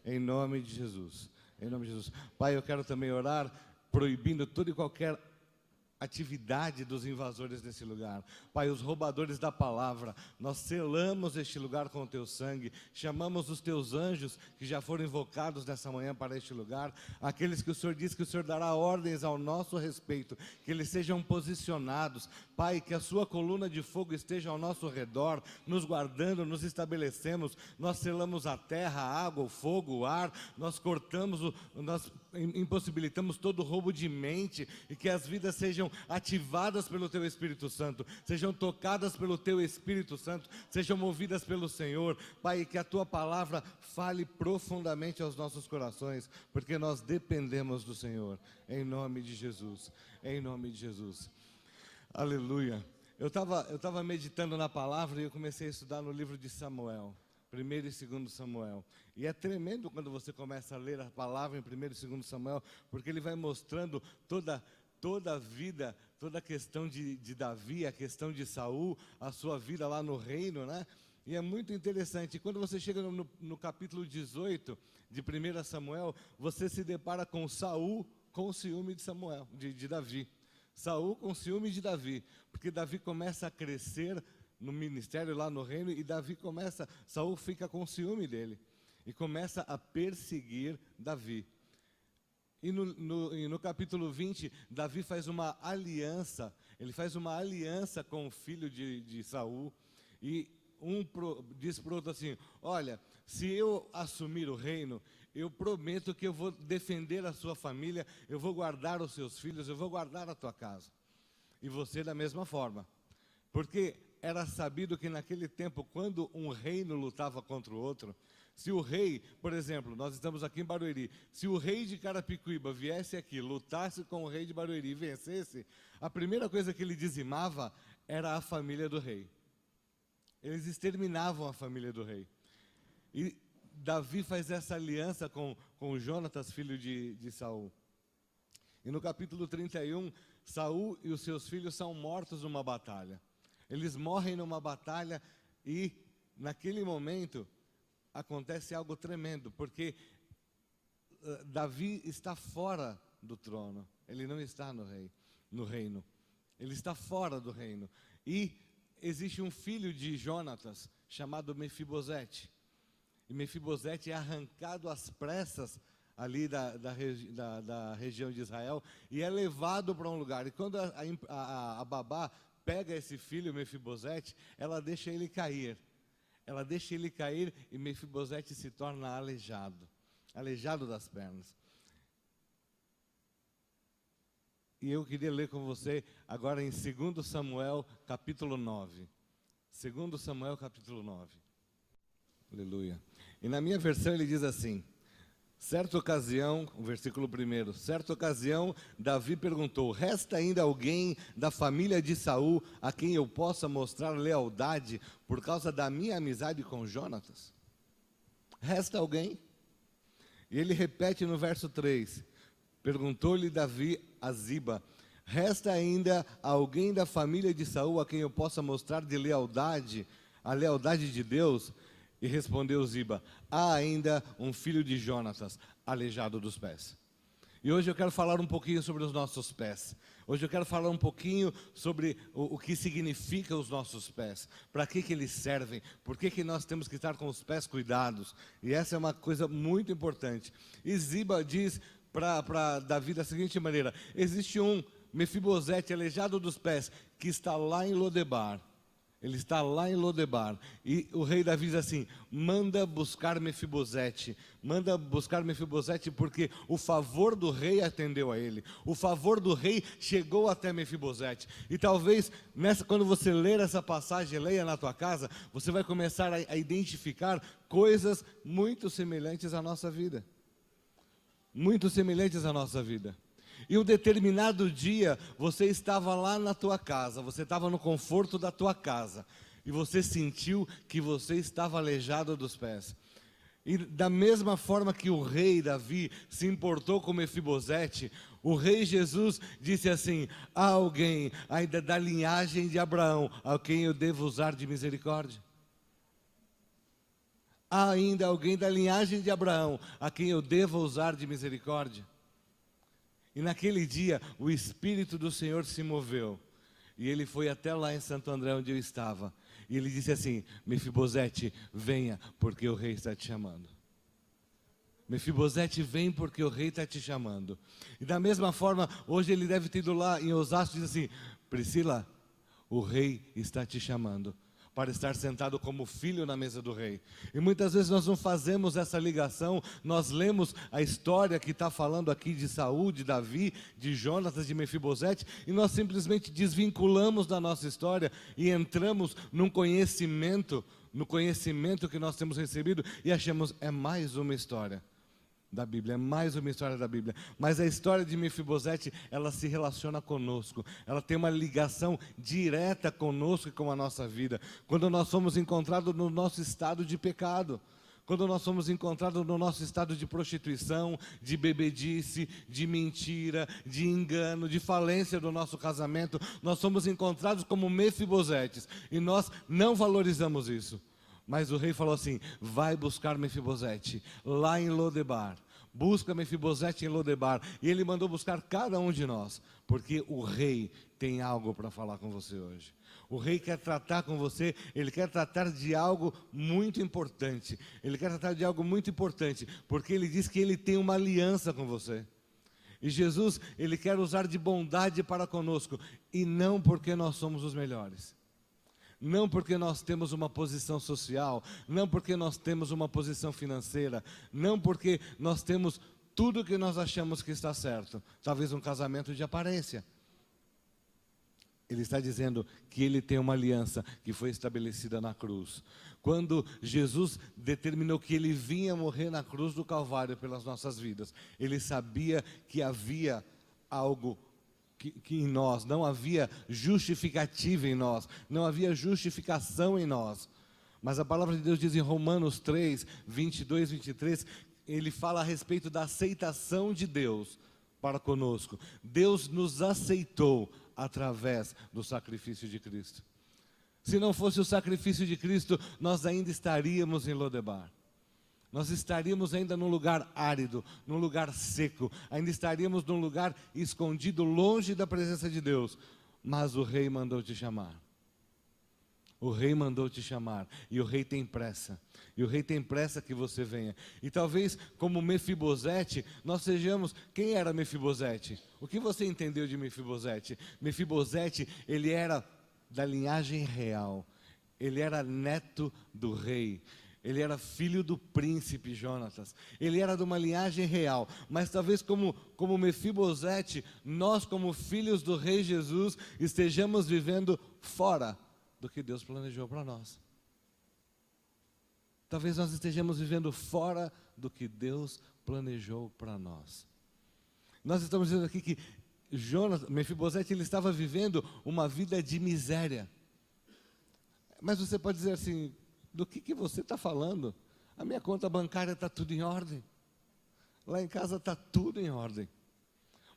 em nome de Jesus. Em nome de Jesus. Pai, eu quero também orar, proibindo toda e qualquer atividade dos invasores nesse lugar. Pai, os roubadores da palavra, nós selamos este lugar com o teu sangue, chamamos os teus anjos que já foram invocados nessa manhã para este lugar, aqueles que o Senhor diz que o Senhor dará ordens ao nosso respeito, que eles sejam posicionados. Pai, que a sua coluna de fogo esteja ao nosso redor, nos guardando, nos estabelecemos, nós selamos a terra, a água, o fogo, o ar, nós cortamos, nós impossibilitamos todo roubo de mente, e que as vidas sejam ativadas pelo teu Espírito Santo, sejam tocadas pelo teu Espírito Santo, sejam movidas pelo Senhor. Pai, que a tua palavra fale profundamente aos nossos corações, porque nós dependemos do Senhor, em nome de Jesus, em nome de Jesus. Aleluia. Eu estava meditando na palavra e eu comecei a estudar no livro de Samuel, 1º e 2º Samuel. E é tremendo quando você começa a ler a palavra em 1º e 2º Samuel, porque ele vai mostrando toda a vida, toda a questão de Davi, a questão de Saul, a sua vida lá no reino, né? E é muito interessante. Quando você chega no capítulo 18 de 1 Samuel, você se depara com Saul com ciúme de Samuel, de Davi. Saul com ciúme de Davi, porque Davi começa a crescer no ministério lá no reino, e Saul fica com ciúme dele, e começa a perseguir Davi. E no capítulo 20, Davi faz uma aliança, ele faz uma aliança com o filho de Saul, e diz para o outro assim: olha, se eu assumir o reino, eu prometo que eu vou defender a sua família, eu vou guardar os seus filhos, eu vou guardar a tua casa. E você da mesma forma, porque era sabido que naquele tempo, quando um reino lutava contra o outro, se o rei, por exemplo, nós estamos aqui em Barueri, se o rei de Carapicuíba viesse aqui, lutasse com o rei de Barueri e vencesse, a primeira coisa que ele dizimava era a família do rei. Eles exterminavam a família do rei. E Davi faz essa aliança com Jonatas, filho de Saul. E no capítulo 31, Saul e os seus filhos são mortos numa batalha. Eles morrem numa batalha, e naquele momento acontece algo tremendo, porque Davi está fora do trono, ele não está no reino, ele está fora do reino. E existe um filho de Jonatas chamado Mefibosete, e Mefibosete é arrancado às pressas ali da região de Israel, e é levado para um lugar. E quando a babá pega esse filho Mefibosete, ela deixa ele cair. E Mefibosete se torna aleijado das pernas. E eu queria ler com você agora em 2 Samuel, capítulo 9. 2 Samuel, capítulo 9. Aleluia. E na minha versão ele diz assim: certa ocasião, o versículo 1, certa ocasião, Davi perguntou: resta ainda alguém da família de Saul a quem eu possa mostrar lealdade por causa da minha amizade com Jonatas? Resta alguém? E ele repete no verso 3, perguntou-lhe Davi a Ziba: resta ainda alguém da família de Saul a quem eu possa mostrar de lealdade, a lealdade de Deus? E respondeu Ziba: há ainda um filho de Jonatas, aleijado dos pés. E hoje eu quero falar um pouquinho sobre os nossos pés. Hoje eu quero falar um pouquinho sobre o que significa os nossos pés, para que eles servem, por que nós temos que estar com os pés cuidados. E essa é uma coisa muito importante. E Ziba diz para Davi da seguinte maneira: existe um Mefibosete, aleijado dos pés, que está lá em Lodebar. Ele está lá em Lodebar, e o rei Davi diz assim: manda buscar Mefibosete, porque o favor do rei atendeu a ele, o favor do rei chegou até Mefibosete. E talvez, quando você ler essa passagem, leia na tua casa, você vai começar a identificar coisas muito semelhantes à nossa vida. Muito semelhantes à nossa vida. E um determinado dia, você estava lá na tua casa, você estava no conforto da tua casa, e você sentiu que você estava aleijado dos pés. E da mesma forma que o rei Davi se importou com Mefibosete, o rei Jesus disse assim: há alguém ainda da linhagem de Abraão a quem eu devo usar de misericórdia. há ainda alguém da linhagem de Abraão a quem eu devo usar de misericórdia? E naquele dia o Espírito do Senhor se moveu, e ele foi até lá em Santo André onde eu estava, e ele disse assim: Mefibosete, venha, porque o rei está te chamando. Mefibosete, vem porque o rei está te chamando. E da mesma forma, hoje ele deve ter ido lá em Osasco e diz assim: Priscila, o rei está te chamando para estar sentado como filho na mesa do rei. E muitas vezes nós não fazemos essa ligação. Nós lemos a história que está falando aqui de Saul, de Davi, de Jonatas, de Mefibosete, e nós simplesmente desvinculamos da nossa história e entramos no conhecimento que nós temos recebido e achamos, é mais uma história da Bíblia, é mais uma história da Bíblia. Mas a história de Mefibosete, ela se relaciona conosco, ela tem uma ligação direta conosco e com a nossa vida. Quando nós somos encontrados no nosso estado de pecado, quando nós somos encontrados no nosso estado de prostituição, de bebedice, de mentira, de engano, de falência do nosso casamento, nós somos encontrados como Mefibosetes, e nós não valorizamos isso. Mas o rei falou assim: vai buscar Mefibosete lá em Lodebar. Busca Mefibosete em Lodebar. E ele mandou buscar cada um de nós, porque o rei tem algo para falar com você hoje. O rei quer tratar com você, ele quer tratar de algo muito importante. Ele quer tratar de algo muito importante, porque ele diz que ele tem uma aliança com você. E Jesus, ele quer usar de bondade para conosco, e não porque nós somos os melhores. Não porque nós temos uma posição social, não porque nós temos uma posição financeira, não porque nós temos tudo que nós achamos que está certo, talvez um casamento de aparência. Ele está dizendo que ele tem uma aliança que foi estabelecida na cruz. Quando Jesus determinou que ele vinha morrer na cruz do Calvário pelas nossas vidas, ele sabia que havia algo que em nós, não havia justificativa em nós, não havia justificação em nós. Mas a palavra de Deus diz em Romanos 3, 22, 23, ele fala a respeito da aceitação de Deus para conosco. Deus nos aceitou através do sacrifício de Cristo. Se não fosse o sacrifício de Cristo, nós ainda estaríamos em Lodebar. Nós estaríamos ainda num lugar árido, num lugar seco, ainda estaríamos num lugar escondido, longe da presença de Deus. Mas o rei mandou te chamar. O rei mandou te chamar, e o rei tem pressa. E o rei tem pressa que você venha. E talvez, como Mefibosete, nós sejamos... Quem era Mefibosete? O que você entendeu de Mefibosete? Mefibosete, ele era da linhagem real. Ele era neto do rei. Ele era filho do príncipe Jonatas. Ele era de uma linhagem real. Mas talvez como Mefibosete, nós como filhos do rei Jesus, estejamos vivendo fora do que Deus planejou para nós. Talvez nós estejamos vivendo fora do que Deus planejou para nós. Nós estamos dizendo aqui que Mefibosete, ele estava vivendo uma vida de miséria. Mas você pode dizer assim: do que você está falando? A minha conta bancária está tudo em ordem. Lá em casa está tudo em ordem.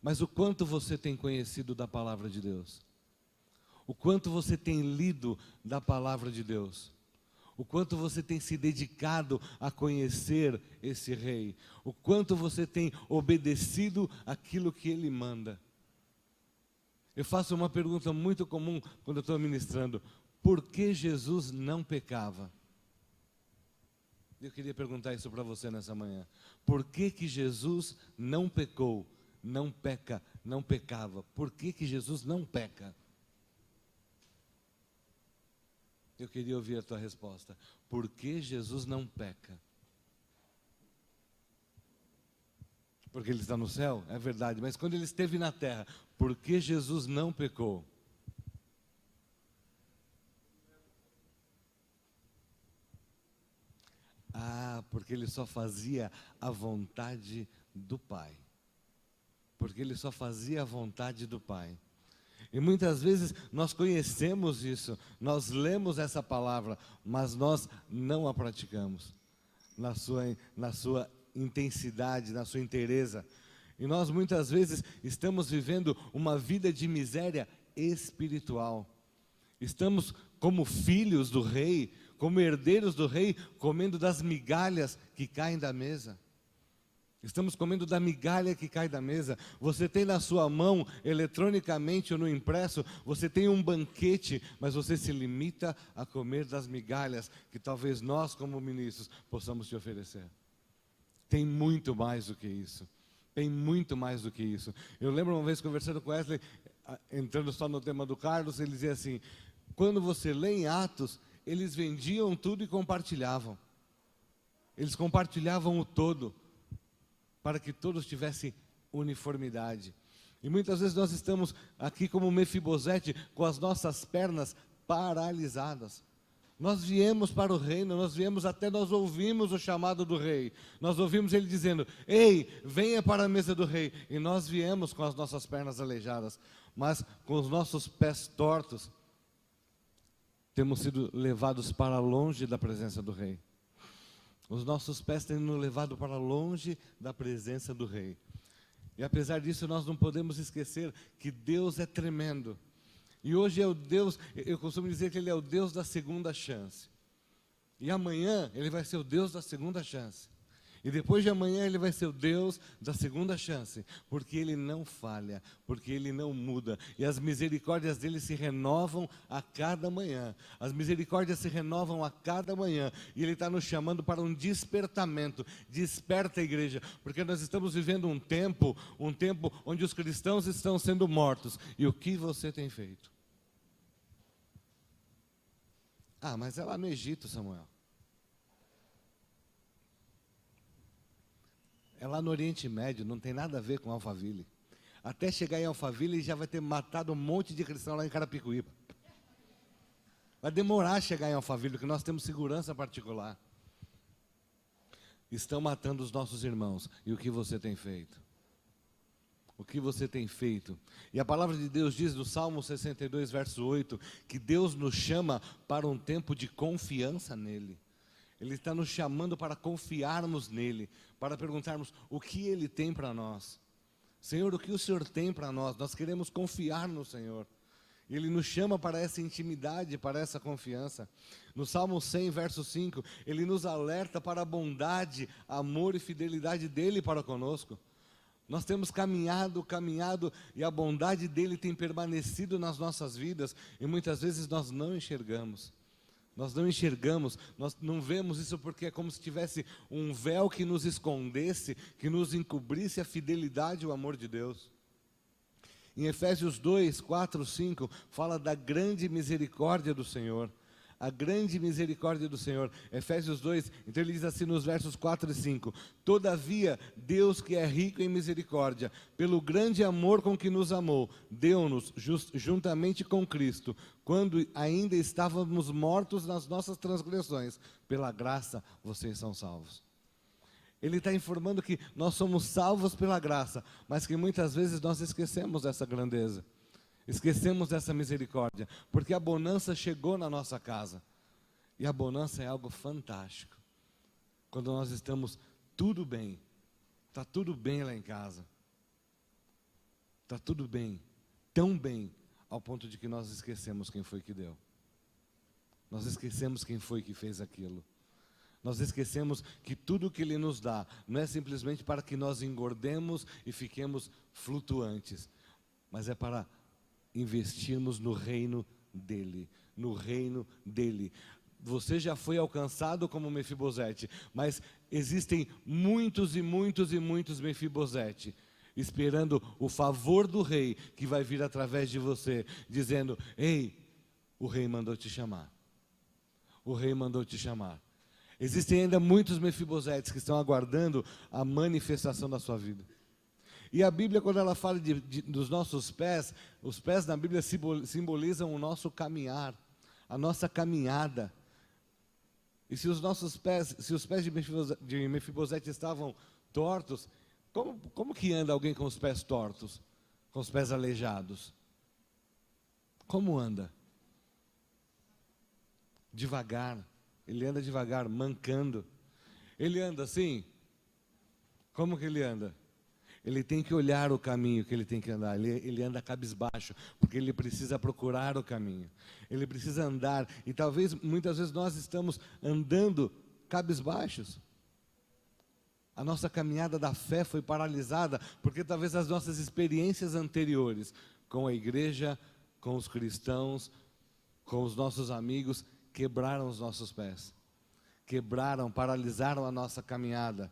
Mas o quanto você tem conhecido da palavra de Deus? O quanto você tem lido da palavra de Deus? O quanto você tem se dedicado a conhecer esse rei? O quanto você tem obedecido aquilo que ele manda? Eu faço uma pergunta muito comum quando eu estou ministrando: por que Jesus não pecava? Eu queria perguntar isso para você nessa manhã. Por que Jesus não pecou, não peca, não pecava? Por que Jesus não peca? Eu queria ouvir a tua resposta. Por que Jesus não peca? Porque ele está no céu? É verdade. Mas quando ele esteve na terra, por que Jesus não pecou? Porque ele só fazia a vontade do Pai. Porque ele só fazia a vontade do Pai. E muitas vezes nós conhecemos isso, nós lemos essa palavra, mas nós não a praticamos na sua intensidade, na sua inteireza. E nós muitas vezes estamos vivendo uma vida de miséria espiritual. Estamos como filhos do rei, como herdeiros do rei, comendo das migalhas que caem da mesa. Estamos comendo da migalha que cai da mesa. Você tem na sua mão, eletronicamente ou no impresso, você tem um banquete, mas você se limita a comer das migalhas que talvez nós, como ministros, possamos te oferecer. Tem muito mais do que isso. Tem muito mais do que isso. Eu lembro uma vez conversando com Wesley, entrando só no tema do Carlos, ele dizia assim: quando você lê em Atos, eles vendiam tudo e compartilhavam. Eles compartilhavam o todo, para que todos tivessem uniformidade. E muitas vezes nós estamos aqui como Mefibosete, com as nossas pernas paralisadas. Nós viemos para o reino, nós ouvimos o chamado do rei. Nós ouvimos ele dizendo: ei, venha para a mesa do rei. E nós viemos com as nossas pernas aleijadas, mas com os nossos pés tortos, temos sido levados para longe da presença do rei. Os nossos pés têm nos levado para longe da presença do rei. E apesar disso, nós não podemos esquecer que Deus é tremendo. E hoje é o Deus, eu costumo dizer que Ele é o Deus da segunda chance. E amanhã Ele vai ser o Deus da segunda chance. E depois de amanhã Ele vai ser o Deus da segunda chance. Porque Ele não falha, porque Ele não muda. E as misericórdias dEle se renovam a cada manhã. As misericórdias se renovam a cada manhã. E Ele está nos chamando para um despertamento. Desperta a igreja. Porque nós estamos vivendo um tempo onde os cristãos estão sendo mortos. E o que você tem feito? Ah, mas é lá no Egito, Samuel. É lá no Oriente Médio, não tem nada a ver com Alphaville. Até chegar em Alphaville, já vai ter matado um monte de cristão lá em Carapicuíba. Vai demorar a chegar em Alphaville, porque nós temos segurança particular. Estão matando os nossos irmãos. E o que você tem feito? O que você tem feito? E a palavra de Deus diz no Salmo 62, verso 8, que Deus nos chama para um tempo de confiança nele. Ele está nos chamando para confiarmos nele, para perguntarmos o que Ele tem para nós. Senhor, o que o Senhor tem para nós? Nós queremos confiar no Senhor. Ele nos chama para essa intimidade, para essa confiança. No Salmo 100, verso 5, Ele nos alerta para a bondade, amor e fidelidade dEle para conosco. Nós temos caminhado, e a bondade dEle tem permanecido nas nossas vidas, e muitas vezes nós não enxergamos. Nós não enxergamos, nós não vemos isso porque é como se tivesse um véu que nos escondesse, que nos encobrisse a fidelidade e o amor de Deus. Em Efésios 2, 4, 5, fala da grande misericórdia do Senhor. A grande misericórdia do Senhor. Efésios 2, então ele diz assim nos versos 4 e 5: todavia, Deus que é rico em misericórdia, pelo grande amor com que nos amou, deu-nos, juntamente com Cristo, quando ainda estávamos mortos nas nossas transgressões, pela graça vocês são salvos. Ele está informando que nós somos salvos pela graça, mas que muitas vezes nós esquecemos dessa grandeza. Esquecemos dessa misericórdia, porque a bonança chegou na nossa casa. E a bonança é algo fantástico. Quando nós estamos tudo bem, está tudo bem lá em casa. Está tudo bem, tão bem, ao ponto de que nós esquecemos quem foi que deu. Nós esquecemos quem foi que fez aquilo. Nós esquecemos que tudo que Ele nos dá, não é simplesmente para que nós engordemos e fiquemos flutuantes, mas é para investirmos no reino dEle, no reino dEle. Você já foi alcançado como Mefibosete, mas existem muitos e muitos e muitos Mefibosete, esperando o favor do rei, que vai vir através de você, dizendo: ei, o rei mandou te chamar. O rei mandou te chamar. Existem ainda muitos Mefibosetes que estão aguardando a manifestação da sua vida. E a Bíblia, quando ela fala dos nossos pés, os pés na Bíblia simbolizam o nosso caminhar, a nossa caminhada. E se os nossos pés, se os pés de Mefibosete estavam tortos, como que anda alguém com os pés tortos, com os pés aleijados? Como anda? Devagar, ele anda devagar, mancando. Ele anda assim? Como que ele anda? ele tem que olhar o caminho que ele tem que andar. Ele anda cabisbaixo, porque ele precisa procurar o caminho. Ele precisa andar, e talvez, muitas vezes, nós estamos andando cabisbaixos. A nossa caminhada da fé foi paralisada, porque talvez as nossas experiências anteriores com a igreja, com os cristãos, com os nossos amigos, quebraram os nossos pés. Quebraram, paralisaram a nossa caminhada.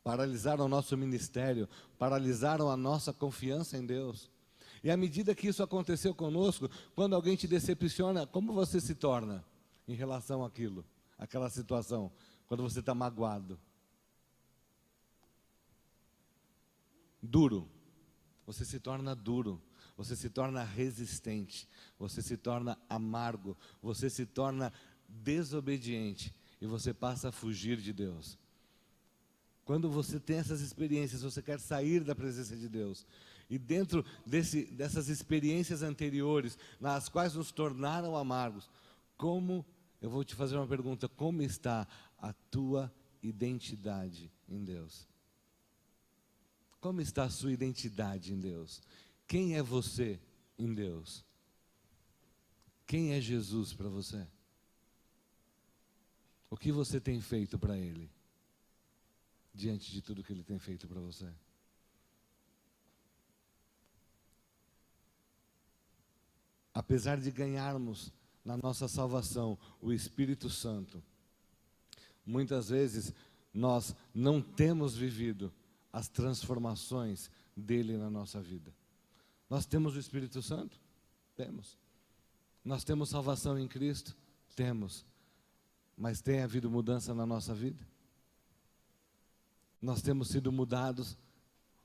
Paralisaram o nosso ministério, paralisaram a nossa confiança em Deus. E à medida que isso aconteceu conosco, quando alguém te decepciona, como você se torna em relação àquilo, àquela situação, quando você está magoado? Duro. Você se torna duro, você se torna resistente, você se torna amargo, você se torna desobediente e você passa a fugir de Deus. Quando você tem essas experiências, você quer sair da presença de Deus. E dentro dessas experiências anteriores, nas quais nos tornaram amargos, eu vou te fazer uma pergunta, como está a tua identidade em Deus? Como está a sua identidade em Deus? Quem é você em Deus? Quem é Jesus para você? O que você tem feito para Ele? Diante de tudo que Ele tem feito para você. Apesar de ganharmos na nossa salvação o Espírito Santo, muitas vezes nós não temos vivido as transformações dele na nossa vida. Nós temos o Espírito Santo? Temos. Nós temos salvação em Cristo? Temos. Mas tem havido mudança na nossa vida? Nós temos sido mudados?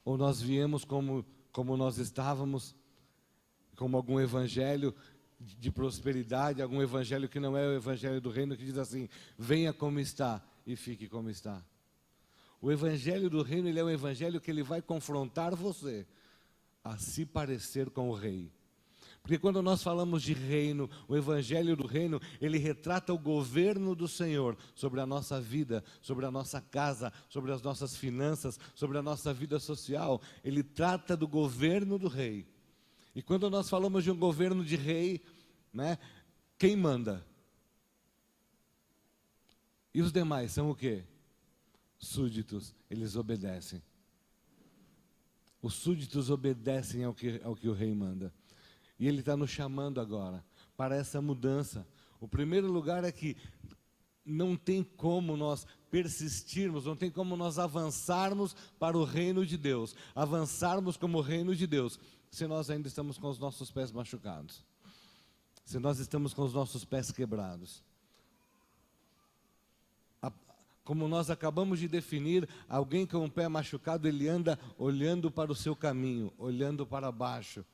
Ou nós viemos como nós estávamos, como algum evangelho de prosperidade, algum evangelho que não é o evangelho do reino, que diz assim, venha como está e fique como está. O evangelho do reino, ele é um evangelho que ele vai confrontar você a se parecer com o rei. Porque quando nós falamos de reino, o evangelho do reino, ele retrata o governo do Senhor sobre a nossa vida, sobre a nossa casa, sobre as nossas finanças, sobre a nossa vida social. Ele trata do governo do rei. E quando nós falamos de um governo de rei, né, quem manda? E os demais são o quê? Súditos, eles obedecem. Os súditos obedecem ao que o rei manda. E ele está nos chamando agora para essa mudança. O primeiro lugar é que não tem como nós persistirmos, não tem como nós avançarmos para o reino de Deus, avançarmos como o reino de Deus, se nós ainda estamos com os nossos pés machucados, se nós estamos com os nossos pés quebrados. Como nós acabamos de definir, alguém com o pé machucado, ele anda olhando para o seu caminho, olhando para baixo.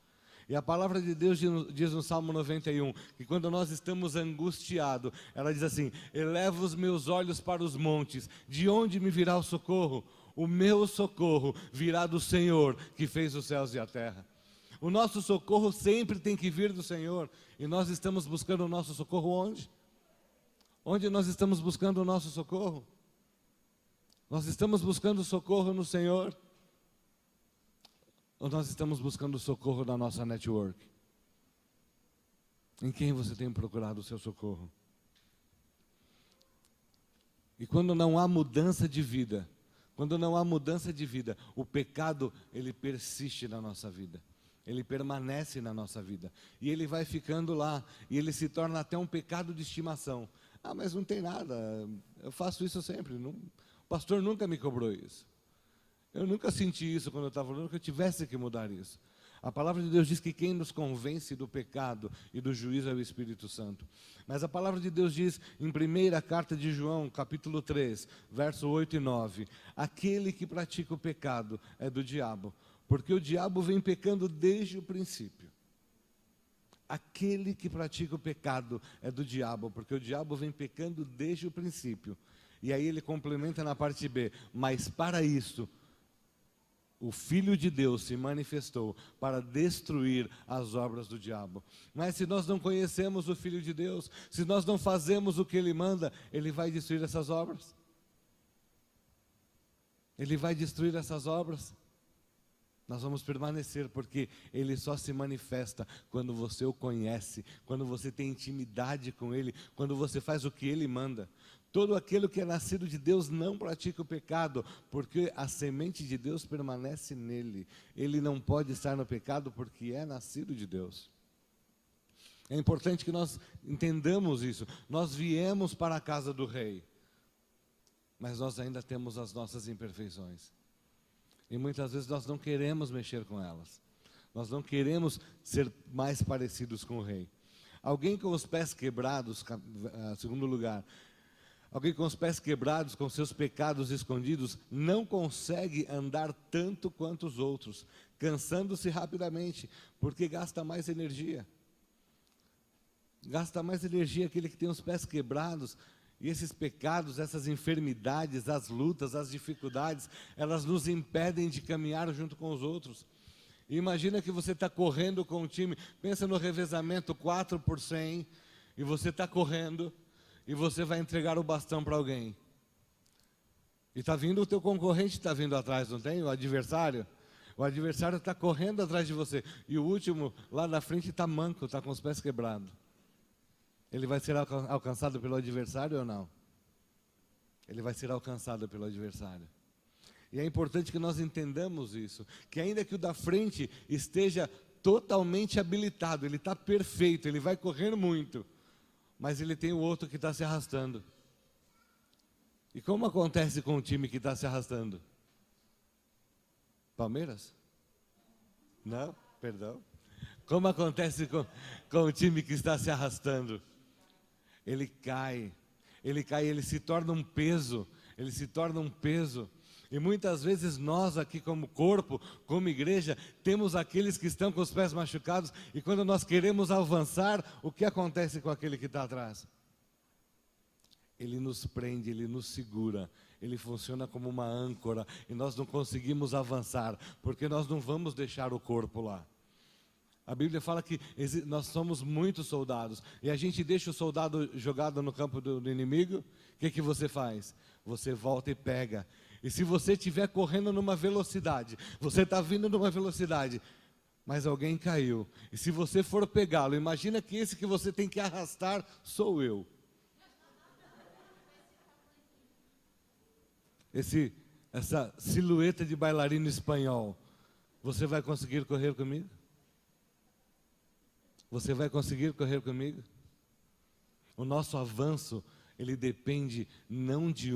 E a palavra de Deus diz no Salmo 91, que quando nós estamos angustiados, ela diz assim, eleva os meus olhos para os montes, de onde me virá o socorro? O meu socorro virá do Senhor, que fez os céus e a terra. O nosso socorro sempre tem que vir do Senhor, e nós estamos buscando o nosso socorro onde? Onde nós estamos buscando o nosso socorro? Nós estamos buscando socorro no Senhor? Ou nós estamos buscando socorro na nossa network? Em quem você tem procurado o seu socorro? E quando não há mudança de vida, o pecado, ele persiste na nossa vida. Ele permanece na nossa vida. E ele vai ficando lá. E ele se torna até um pecado de estimação. Ah, mas não tem nada. Eu faço isso sempre. Não, o pastor nunca me cobrou isso. Eu nunca senti isso quando eu estava falando que eu tivesse que mudar isso. A palavra de Deus diz que quem nos convence do pecado e do juízo é o Espírito Santo. Mas a palavra de Deus diz em 1ª carta de João, capítulo 3, verso 8 e 9. Aquele que pratica o pecado é do diabo, porque o diabo vem pecando desde o princípio. Aquele que pratica o pecado é do diabo, porque o diabo vem pecando desde o princípio. E aí ele complementa na parte B, mas para isso, o Filho de Deus se manifestou para destruir as obras do diabo. Mas se nós não conhecemos o Filho de Deus, se nós não fazemos o que Ele manda, Ele vai destruir essas obras? Ele vai destruir essas obras? Nós vamos permanecer, porque Ele só se manifesta quando você o conhece, quando você tem intimidade com Ele, quando você faz o que Ele manda. Todo aquele que é nascido de Deus não pratica o pecado, porque a semente de Deus permanece nele. Ele não pode estar no pecado porque é nascido de Deus. É importante que nós entendamos isso. Nós viemos para a casa do Rei, mas nós ainda temos as nossas imperfeições. E muitas vezes nós não queremos mexer com elas. Nós não queremos ser mais parecidos com o Rei. Alguém com os pés quebrados, segundo lugar, alguém com os pés quebrados, com seus pecados escondidos, não consegue andar tanto quanto os outros, cansando-se rapidamente, porque gasta mais energia. Gasta mais energia aquele que tem os pés quebrados. E esses pecados, essas enfermidades, as lutas, as dificuldades, elas nos impedem de caminhar junto com os outros. E imagina que você está correndo com um time, pensa no revezamento 4 por 100, e você está correndo, e você vai entregar o bastão para alguém. E está vindo o teu concorrente, está vindo atrás, não tem? O adversário. O adversário está correndo atrás de você. E o último, lá na frente, está manco, está com os pés quebrados. Ele vai ser alcançado pelo adversário ou não? Ele vai ser alcançado pelo adversário. E é importante que nós entendamos isso, que ainda que o da frente esteja totalmente habilitado, ele está perfeito, ele vai correr muito, mas ele tem o outro que está se arrastando. E como acontece com o time que está se arrastando? Palmeiras? Não, perdão. Como acontece com o time que está se arrastando? Ele cai, ele se torna um peso, ele se torna um peso. E muitas vezes nós aqui como corpo, como igreja, temos aqueles que estão com os pés machucados, e quando nós queremos avançar, o que acontece com aquele que está atrás? Ele nos prende, ele nos segura, ele funciona como uma âncora, e nós não conseguimos avançar, porque nós não vamos deixar o corpo lá. A Bíblia fala que nós somos muitos soldados, e a gente deixa o soldado jogado no campo do inimigo. O que você faz? Você volta e pega. E se você estiver correndo numa velocidade, você está vindo numa velocidade, mas alguém caiu, e se você for pegá-lo, imagina que esse que você tem que arrastar sou eu. Essa silhueta de bailarino espanhol, você vai conseguir correr comigo? Você vai conseguir correr comigo? O nosso avanço, ele depende não de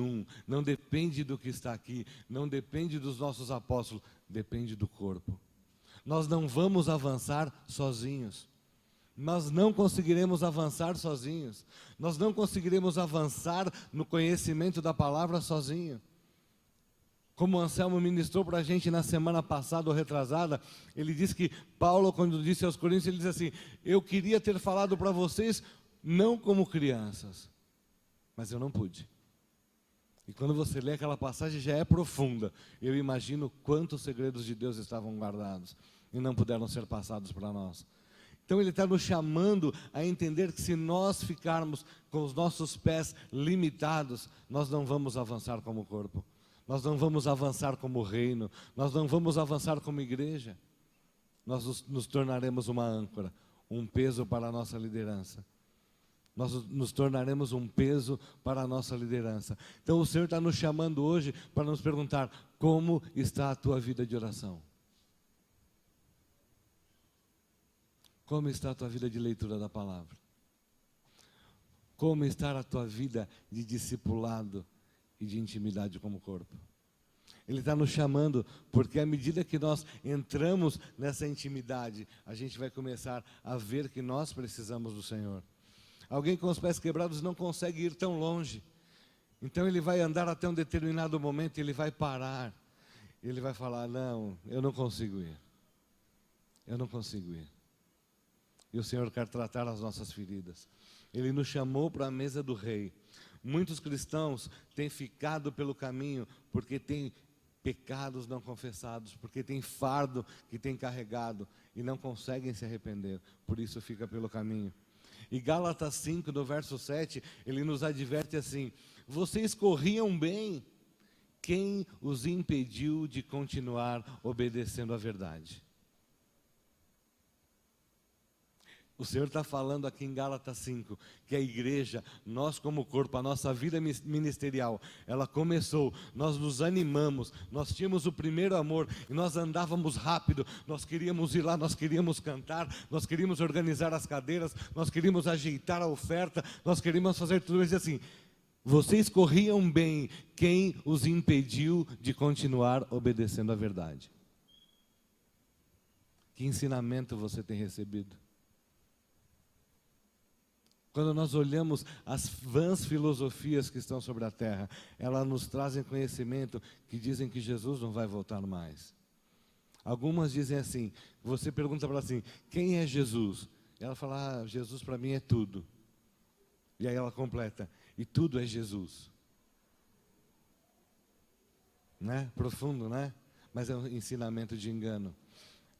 não depende do que está aqui, não depende dos nossos apóstolos, depende do corpo. Nós não vamos avançar sozinhos. Nós não conseguiremos avançar sozinhos. Nós não conseguiremos avançar no conhecimento da palavra sozinho. Como o Anselmo ministrou para a gente na semana passada ou retrasada, ele disse que Paulo, quando disse aos Coríntios, ele diz assim: eu queria ter falado para vocês não como crianças, mas eu não pude. E quando você lê aquela passagem, já é profunda. Eu imagino quantos segredos de Deus estavam guardados e não puderam ser passados para nós. Então ele está nos chamando a entender que se nós ficarmos com os nossos pés limitados, nós não vamos avançar como corpo. Nós não vamos avançar como reino, nós não vamos avançar como igreja. Nós nos tornaremos uma âncora, um peso para a nossa liderança. Nós nos tornaremos um peso para a nossa liderança. Então o Senhor está nos chamando hoje para nos perguntar: como está a tua vida de oração? Como está a tua vida de leitura da palavra? Como está a tua vida de discipulado e de intimidade como corpo? Ele está nos chamando, porque à medida que nós entramos nessa intimidade, a gente vai começar a ver que nós precisamos do Senhor. Alguém com os pés quebrados não consegue ir tão longe, então ele vai andar até um determinado momento, ele vai parar, ele vai falar: não, eu não consigo ir, eu não consigo ir. E o Senhor quer tratar as nossas feridas. Ele nos chamou para a mesa do Rei. Muitos cristãos têm ficado pelo caminho porque têm pecados não confessados, porque têm fardo que têm carregado e não conseguem se arrepender, por isso fica pelo caminho. E Gálatas 5, no verso 7, ele nos adverte assim: vocês corriam bem quem os impediu de continuar obedecendo à verdade? O Senhor está falando aqui em Gálatas 5, que a igreja, nós como corpo, a nossa vida ministerial, ela começou, nós nos animamos, nós tínhamos o primeiro amor, e nós andávamos rápido, nós queríamos ir lá, nós queríamos cantar, nós queríamos organizar as cadeiras, nós queríamos ajeitar a oferta, nós queríamos fazer tudo isso assim. Vocês corriam bem, quem os impediu de continuar obedecendo à verdade? Que ensinamento você tem recebido? Quando nós olhamos as vãs filosofias que estão sobre a terra, elas nos trazem conhecimento que dizem que Jesus não vai voltar mais. Algumas dizem assim, você pergunta para ela assim, quem é Jesus? Ela fala, Jesus para mim é tudo. E aí ela completa, e tudo é Jesus. Né? Profundo, né? Mas é um ensinamento de engano.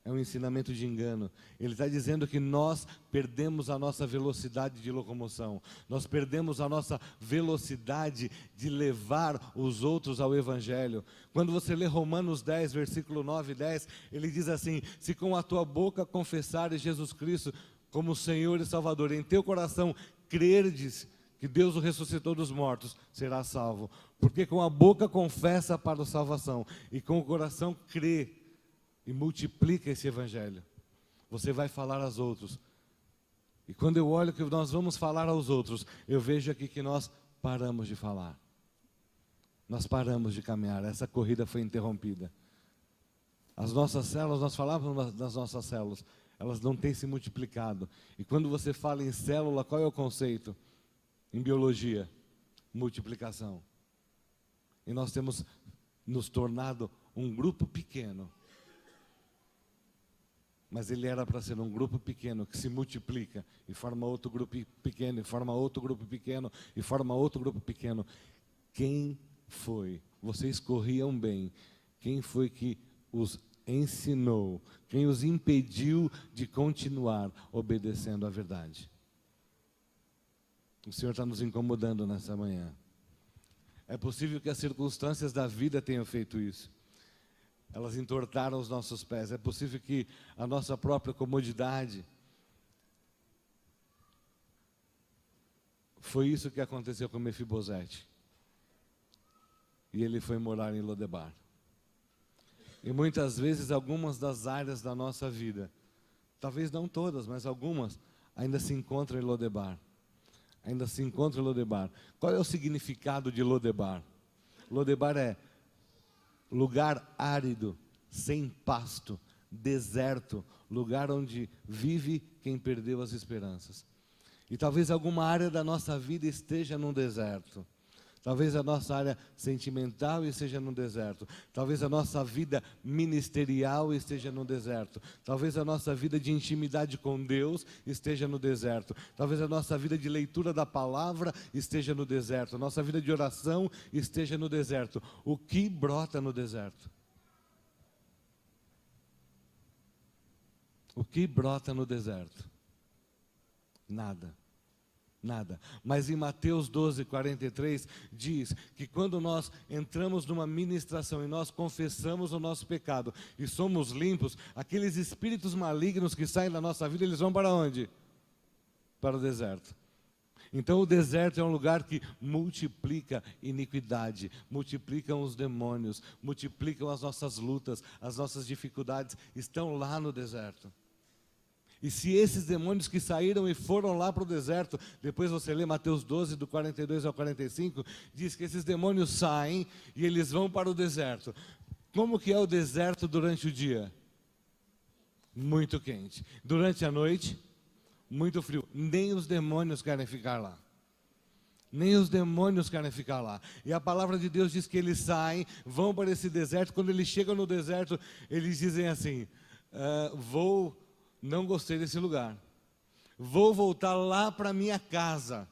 É um ensinamento de engano. Ele está dizendo que nós perdemos a nossa velocidade de locomoção. Nós perdemos a nossa velocidade de levar os outros ao Evangelho. Quando você lê Romanos 10, versículo 9 e 10, ele diz assim, se com a tua boca confessares Jesus Cristo como Senhor e Salvador, em teu coração crerdes que Deus o ressuscitou dos mortos, será salvo. Porque com a boca confessa para a salvação e com o coração crê e multiplica esse evangelho. Você vai falar aos outros. E quando eu olho que nós vamos falar aos outros, eu vejo aqui que nós paramos de falar. Nós paramos de caminhar. Essa corrida foi interrompida. As nossas células, nós falávamos das nossas células, elas não têm se multiplicado. E quando você fala em célula, qual é o conceito? Em biologia, multiplicação. E nós temos nos tornado um grupo pequeno. Mas ele era para ser um grupo pequeno que se multiplica e forma outro grupo pequeno, e forma outro grupo pequeno, e forma outro grupo pequeno. Quem foi? Vocês corriam bem. Quem foi que os ensinou? Quem os impediu de continuar obedecendo à verdade? O Senhor está nos incomodando nessa manhã. É possível que as circunstâncias da vida tenham feito isso. Elas entortaram os nossos pés. É possível que a nossa própria comodidade. Foi isso que aconteceu com Mefibosete. E ele foi morar em Lodebar. E muitas vezes algumas das áreas da nossa vida, talvez não todas, mas algumas, ainda se encontram em Lodebar. Ainda se encontram em Lodebar. Qual é o significado de Lodebar? Lodebar é lugar árido, sem pasto, deserto, lugar onde vive quem perdeu as esperanças. E talvez alguma área da nossa vida esteja num deserto. Talvez a nossa área sentimental esteja no deserto. Talvez a nossa vida ministerial esteja no deserto. Talvez a nossa vida de intimidade com Deus esteja no deserto. Talvez a nossa vida de leitura da palavra esteja no deserto. A nossa vida de oração esteja no deserto. O que brota no deserto? O que brota no deserto? Nada. Nada. Mas em Mateus 12, 43, diz que quando nós entramos numa ministração e nós confessamos o nosso pecado e somos limpos, aqueles espíritos malignos que saem da nossa vida, eles vão para onde? Para o deserto. Então o deserto é um lugar que multiplica iniquidade, multiplicam os demônios, multiplicam as nossas lutas, as nossas dificuldades, estão lá no deserto. E se esses demônios que saíram e foram lá para o deserto, depois você lê Mateus 12, do 42 ao 45, diz que esses demônios saem e eles vão para o deserto. Como que é o deserto durante o dia? Muito quente. Durante a noite, muito frio. Nem os demônios querem ficar lá. Nem os demônios querem ficar lá. E a palavra de Deus diz que eles saem, vão para esse deserto. Quando eles chegam no deserto, eles dizem assim, não gostei desse lugar. Vou voltar lá para minha casa.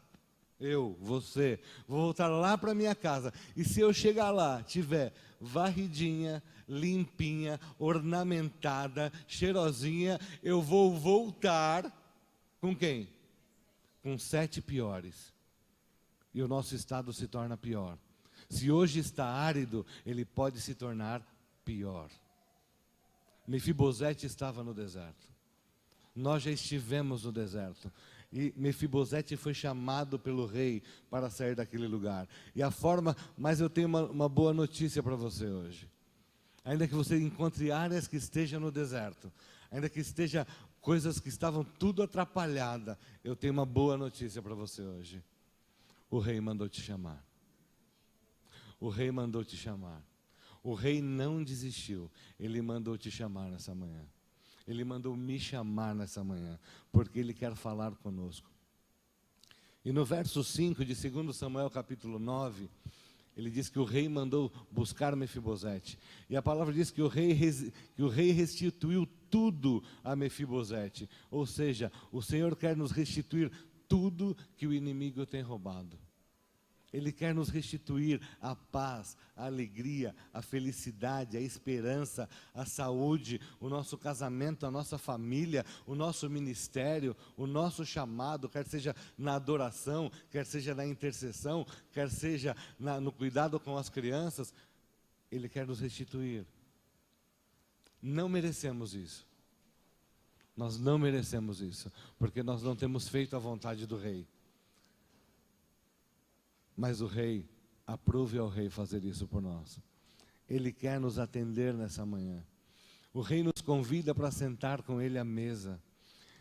Você, vou voltar lá para minha casa. E se eu chegar lá, tiver varridinha, limpinha, ornamentada, cheirosinha, eu vou voltar com quem? Com 7 piores. E o nosso estado se torna pior. Se hoje está árido, ele pode se tornar pior. Mefibosete estava no deserto. Nós já estivemos no deserto. E Mefibosete foi chamado pelo rei para sair daquele lugar. Mas eu tenho uma boa notícia para você hoje. Ainda que você encontre áreas que estejam no deserto, ainda que esteja coisas que estavam tudo atrapalhadas, eu tenho uma boa notícia para você hoje. O rei mandou te chamar. O rei mandou te chamar. O rei não desistiu. Ele mandou te chamar nessa manhã. Ele mandou me chamar nessa manhã, porque Ele quer falar conosco. E no verso 5 de 2 Samuel capítulo 9, ele diz que o rei mandou buscar Mefibosete. E a palavra diz que o rei restituiu tudo a Mefibosete. Ou seja, o Senhor quer nos restituir tudo que o inimigo tem roubado. Ele quer nos restituir a paz, a alegria, a felicidade, a esperança, a saúde, o nosso casamento, a nossa família, o nosso ministério, o nosso chamado, quer seja na adoração, quer seja na intercessão, quer seja no cuidado com as crianças. Ele quer nos restituir. Não merecemos isso. Nós não merecemos isso, porque nós não temos feito a vontade do rei. Mas o rei, aprove ao rei fazer isso por nós. Ele quer nos atender nessa manhã. O rei nos convida para sentar com ele à mesa.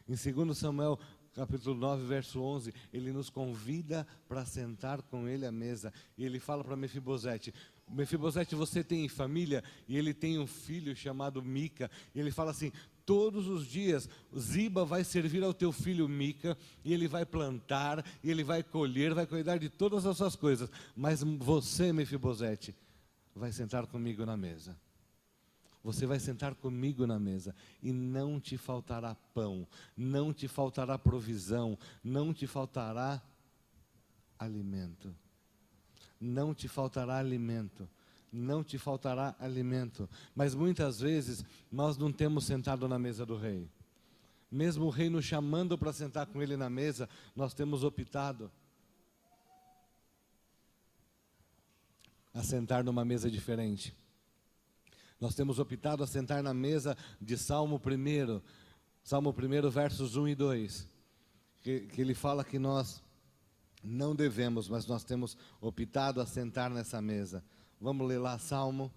Em 2 Samuel, capítulo 9, verso 11, ele nos convida para sentar com ele à mesa. E ele fala para Mefibosete: Mefibosete, você tem família? E ele tem um filho chamado Mica. E ele fala assim: todos os dias, Ziba vai servir ao teu filho Mica, e ele vai plantar, e ele vai colher, vai cuidar de todas as suas coisas. Mas você, Mefibosete, vai sentar comigo na mesa. Você vai sentar comigo na mesa, e não te faltará pão, não te faltará provisão, não te faltará alimento. Não te faltará alimento. Não te faltará alimento. Mas muitas vezes nós não temos sentado na mesa do rei. Mesmo o rei nos chamando para sentar com ele na mesa, nós temos optado a sentar numa mesa diferente. Nós temos optado a sentar na mesa de Salmo 1, Salmo 1, versos 1 e 2, que ele fala que nós não devemos, mas nós temos optado a sentar nessa mesa. Vamos ler lá Salmo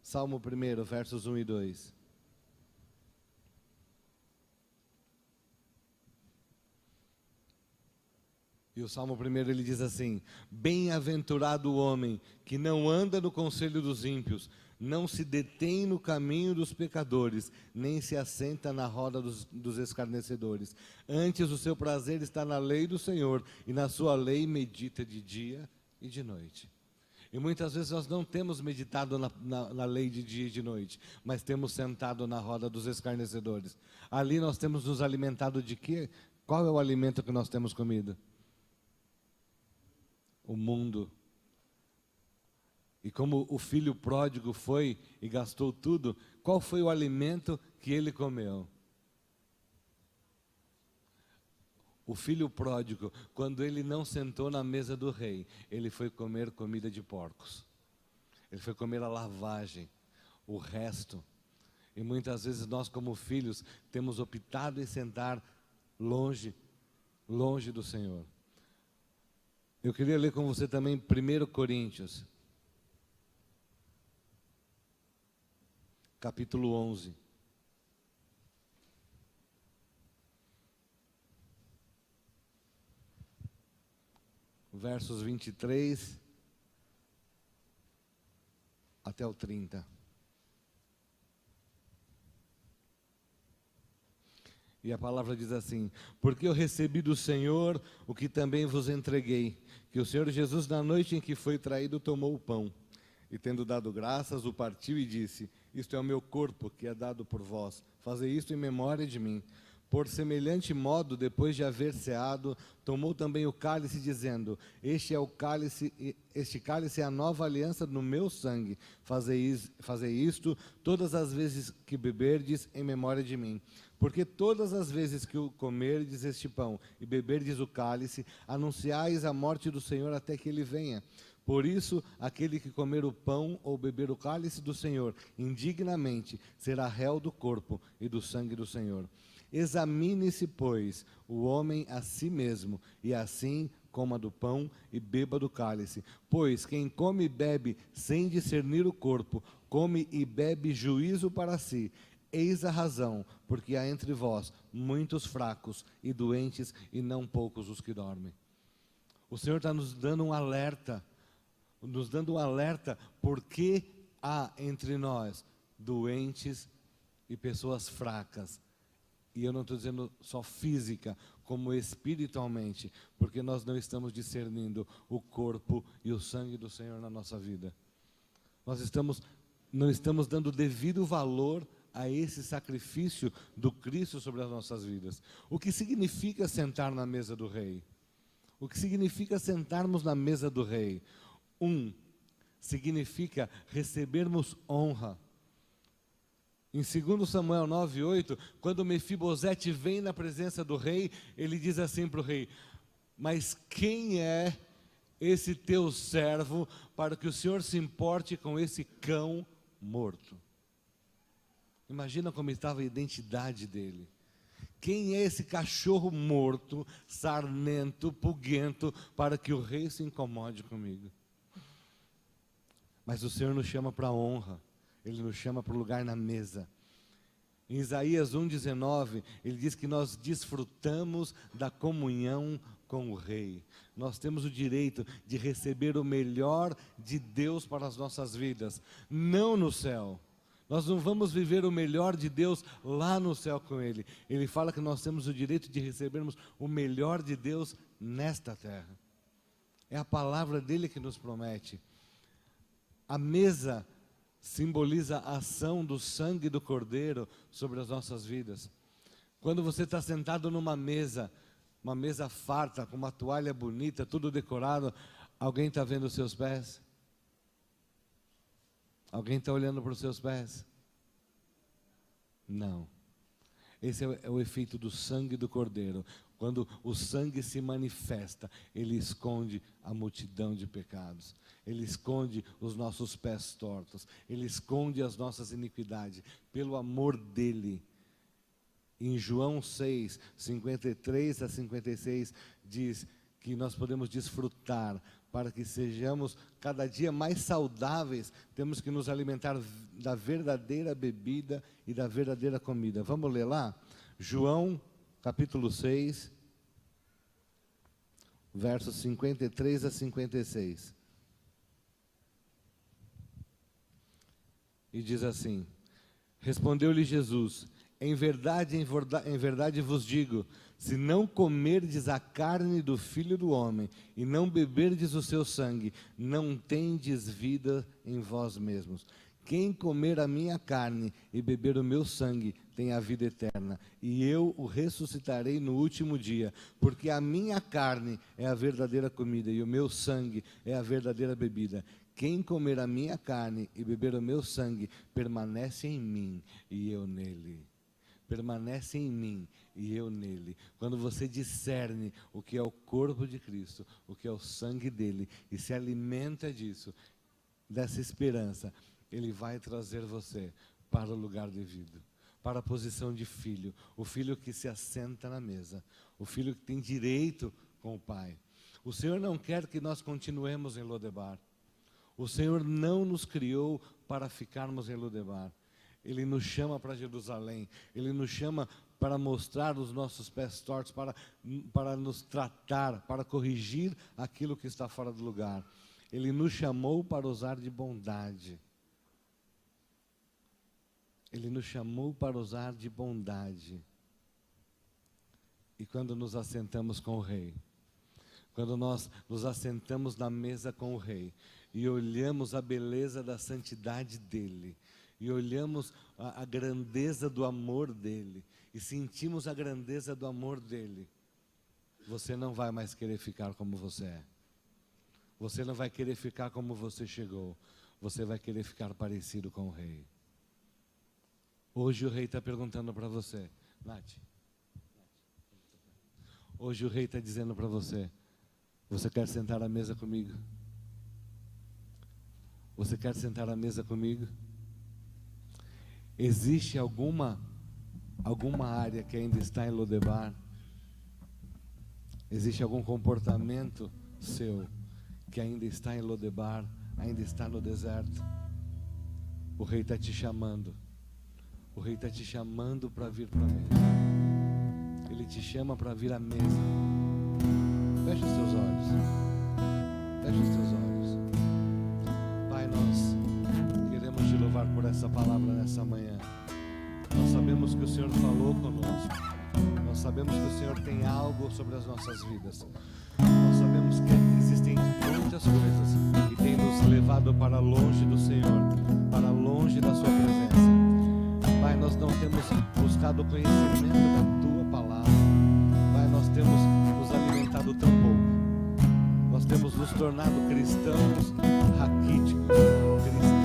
1, versos 1 e 2. E o Salmo 1 ele diz assim: bem-aventurado o homem que não anda no conselho dos ímpios, não se detém no caminho dos pecadores, nem se assenta na roda dos escarnecedores. Antes o seu prazer está na lei do Senhor, e na sua lei medita de dia e de noite. E muitas vezes nós não temos meditado na lei de dia e de noite, mas temos sentado na roda dos escarnecedores. Ali nós temos nos alimentado de quê? Qual é o alimento que nós temos comido? O mundo. E como o filho pródigo foi e gastou tudo, qual foi o alimento que ele comeu? O filho pródigo, quando ele não sentou na mesa do rei, ele foi comer comida de porcos. Ele foi comer a lavagem, o resto. E muitas vezes nós, como filhos, temos optado em sentar longe do Senhor. Eu queria ler com você também 1 Coríntios, capítulo 11. Versos 23 até o 30. E a palavra diz assim: porque eu recebi do Senhor o que também vos entreguei, que o Senhor Jesus, na noite em que foi traído, tomou o pão, e tendo dado graças, o partiu e disse: isto é o meu corpo, que é dado por vós, fazei isto em memória de mim. Por semelhante modo, depois de haver ceado, tomou também o cálice, dizendo: este cálice é a nova aliança no meu sangue. Fazei isto todas as vezes que beberdes em memória de mim. Porque todas as vezes que comerdes este pão e beberdes o cálice, anunciais a morte do Senhor até que ele venha. Por isso, aquele que comer o pão ou beber o cálice do Senhor indignamente será réu do corpo e do sangue do Senhor. Examine-se, pois, o homem a si mesmo, e assim coma do pão e beba do cálice. Pois quem come e bebe sem discernir o corpo, come e bebe juízo para si. Eis a razão, porque há entre vós muitos fracos e doentes, e não poucos os que dormem. O Senhor está nos dando um alerta, porque há entre nós doentes e pessoas fracas. E eu não estou dizendo só física, como espiritualmente, porque nós não estamos discernindo o corpo e o sangue do Senhor na nossa vida. Nós não estamos dando devido valor a esse sacrifício do Cristo sobre as nossas vidas. O que significa sentar na mesa do Rei? O que significa sentarmos na mesa do Rei? Significa recebermos honra. Em 2 Samuel 9:8, quando Mefibosete vem na presença do rei, ele diz assim para o rei: mas quem é esse teu servo para que o Senhor se importe com esse cão morto? Imagina como estava a identidade dele. Quem é esse cachorro morto, sarnento, pulguento, para que o rei se incomode comigo? Mas o Senhor nos chama para a honra. Ele nos chama para o lugar na mesa. Em Isaías 1:19, ele diz que nós desfrutamos da comunhão com o Rei. Nós temos o direito de receber o melhor de Deus para as nossas vidas, não no céu. Nós não vamos viver o melhor de Deus lá no céu com Ele. Ele fala que nós temos o direito de recebermos o melhor de Deus nesta terra. É a palavra dele que nos promete. A mesa simboliza a ação do sangue do Cordeiro sobre as nossas vidas. Quando você está sentado numa mesa, uma mesa farta, com uma toalha bonita, tudo decorado, alguém está vendo os seus pés? Alguém está olhando para os seus pés? Não. Esse é o efeito do sangue do Cordeiro. Quando o sangue se manifesta, ele esconde a multidão de pecados. Ele esconde os nossos pés tortos. Ele esconde as nossas iniquidades. Pelo amor dele. Em João 6, 53 a 56, diz que nós podemos desfrutar. Para que sejamos cada dia mais saudáveis, temos que nos alimentar da verdadeira bebida e da verdadeira comida. Vamos ler lá? João, capítulo 6, versos 53 a 56. E diz assim: respondeu-lhe Jesus: em verdade vos digo, se não comerdes a carne do Filho do Homem e não beberdes o seu sangue, não tendes vida em vós mesmos. Quem comer a minha carne e beber o meu sangue tem a vida eterna, e eu o ressuscitarei no último dia, porque a minha carne é a verdadeira comida e o meu sangue é a verdadeira bebida. Quem comer a minha carne e beber o meu sangue permanece em mim e eu nele. Permanece em mim e eu nele. Quando você discerne o que é o corpo de Cristo, o que é o sangue dele, e se alimenta disso, dessa esperança, ele vai trazer você para o lugar devido, para a posição de filho, o filho que se assenta na mesa, o filho que tem direito com o Pai. O Senhor não quer que nós continuemos em Lodebar. O Senhor não nos criou para ficarmos em Lodebar. Ele nos chama para Jerusalém, Ele nos chama para mostrar os nossos pés tortos, para nos tratar, para corrigir aquilo que está fora do lugar. Ele nos chamou para usar de bondade. Ele nos chamou para usar de bondade. E quando nos assentamos com o Rei, quando nós nos assentamos na mesa com o Rei, e olhamos a beleza da santidade dEle, e olhamos a grandeza do amor dEle, e sentimos a grandeza do amor dEle, você não vai mais querer ficar como você é. Você não vai querer ficar como você chegou. Você vai querer ficar parecido com o Rei. Hoje o Rei está perguntando para você, Nath. Hoje o Rei está dizendo para você: você quer sentar à mesa comigo? Você quer sentar à mesa comigo? Existe alguma área que ainda está em Lodebar? Existe algum comportamento seu que ainda está em Lodebar, ainda está no deserto? O rei está te chamando. O rei está te chamando para vir para a mesa. Ele te chama para vir à mesa. Feche os teus olhos. Feche os teus olhos. Pai, nós queremos te louvar por essa palavra nessa manhã. Nós sabemos que o Senhor falou conosco. Nós sabemos que o Senhor tem algo sobre as nossas vidas. Nós sabemos que existem muitas coisas que têm nos levado para longe do Senhor, para longe da sua presença. Pai, nós não temos buscado o conhecimento da tua palavra. Pai, nós temos nos alimentado tão pouco. Nós temos nos tornado cristãos raquíticos, cristãos